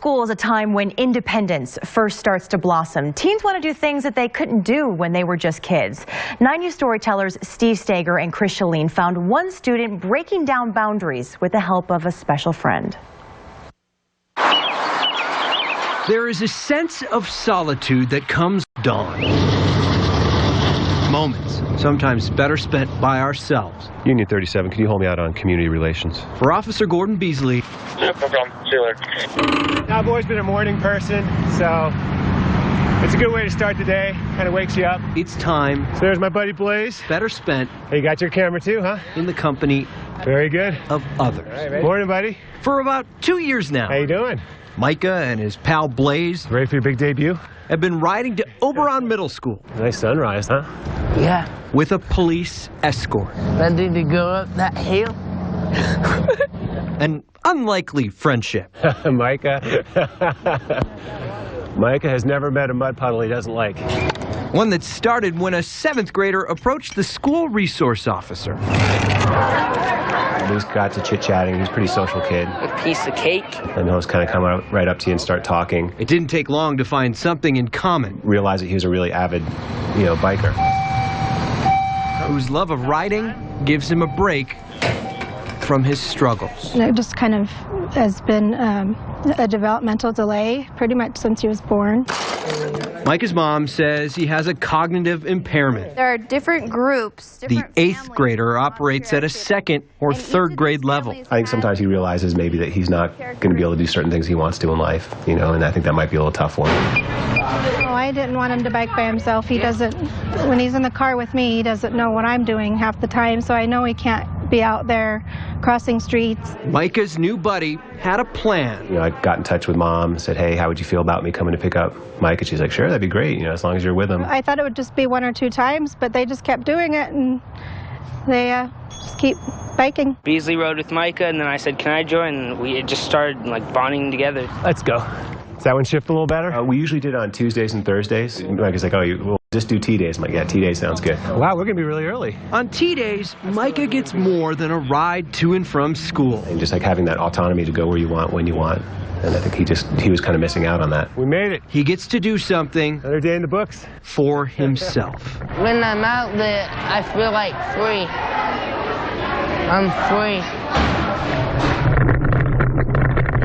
school is a time when independence first starts to blossom. Teens want to do things that they couldn't do when they were just kids. 9 News storytellers Steve Stager and Chris Shaleen found one student breaking down boundaries with the help of a special friend. There is a sense of solitude that comes at dawn. Moments, sometimes better spent by ourselves. Union 37, can you hold me out on community relations? For Officer Gordon Beesley. No problem. See you later. I've always been a morning person, so it's a good way to start the day. Kind of wakes you up. It's time. So there's my buddy Blaze. Better spent. Hey, you got your camera too, huh? In the company. Very good. Of others. All right, morning, buddy. For about 2 years now. How you doing? Micah and his pal Blaze. Ready for your big debut? Have been riding to Oberon Middle School. Nice sunrise, huh? Yeah. With a police escort. Ready to go up that hill? An unlikely friendship. Micah. Micah has never met a mud puddle he doesn't like. One that started when a 7th grader approached the school resource officer. We got to chit-chatting. He's a pretty social kid. A piece of cake. And he'll just kind of come right up to you and start talking. It didn't take long to find something in common. Realize that he was a really avid, biker. Whose love of riding gives him a break from his struggles. There just kind of has been a developmental delay pretty much since he was born. Micah's mom says he has a cognitive impairment. There are different groups. The 8th grader operates at a 2nd or 3rd grade level. I think sometimes he realizes maybe that he's not going to be able to do certain things he wants to in life, and I think that might be a little tough for him. Oh, I didn't want him to bike by himself. He doesn't, when he's in the car with me, he doesn't know what I'm doing half the time, so I know he can't be out there crossing streets. Micah's new buddy had a plan. I got in touch with Mom and said, hey, how would you feel about me coming to pick up Mike? And she's like, sure, that'd be great, as long as you're with him. I thought it would just be 1 or 2 times, but they just kept doing it, and they just keep biking. Beasley rode with Micah, and then I said, can I join? And we just started bonding together. Let's go. Does that one shift a little better? We usually did it on Tuesdays and Thursdays. Micah's like, we'll just do T-Days. I'm like, yeah, T-Days sounds good. Wow, we're going to be really early. On T-Days, Micah gets more than a ride to and from school. And just having that autonomy to go where you want, when you want. And I think he was kind of missing out on that. We made it. He gets to do something. Another day in the books. For himself. When I'm out there, I feel like free. I'm free.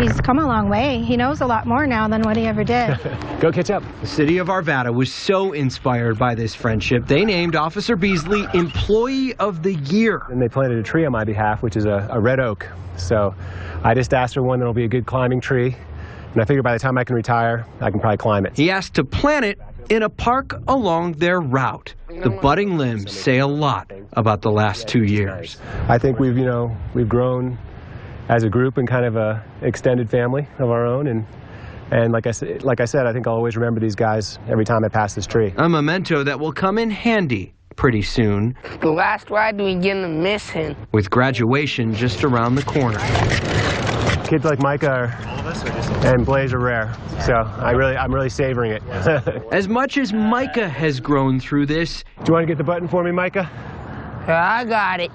He's come a long way. He knows a lot more now than what he ever did. Go catch up. The city of Arvada was so inspired by this friendship, they named Officer Beasley Employee of the Year. And they planted a tree on my behalf, which is a red oak. So I just asked for one that'll be a good climbing tree. And I figure by the time I can retire, I can probably climb it. He asked to plant it in a park along their route. The budding limbs say a lot about the last 2 years. I think we've grown as a group and kind of a extended family of our own, and like I said, I think I'll always remember these guys every time I pass this tree. A memento that will come in handy pretty soon. The last ride we gonna miss him. With graduation just around the corner. Kids like Micah and Blaze are rare, so I'm really savoring it. As much as Micah has grown through this, do you want to get the button for me, Micah? I got it.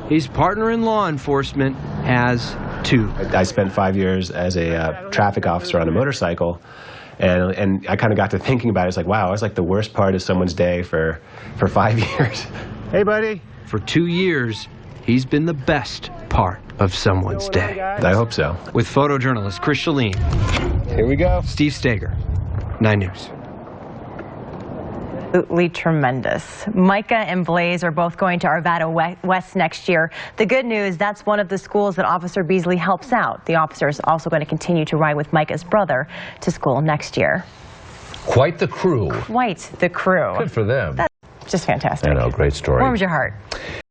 His partner in law enforcement has too. I spent 5 years as a traffic officer on a motorcycle, and I kind of got to thinking about it. It's like, wow, I was like the worst part of someone's day for 5 years. Hey, buddy. For 2 years, he's been the best part of someone's day. I hope so. With photojournalist Chris Shaleen. Here we go. Steve Stager, 9 News. Absolutely tremendous. Micah and Blaze are both going to Arvada West next year. The good news, that's one of the schools that Officer Beasley helps out. The officer is also going to continue to ride with Micah's brother to school next year. Quite the crew. Quite the crew. Good for them. That's just fantastic. I know, great story. Warms your heart.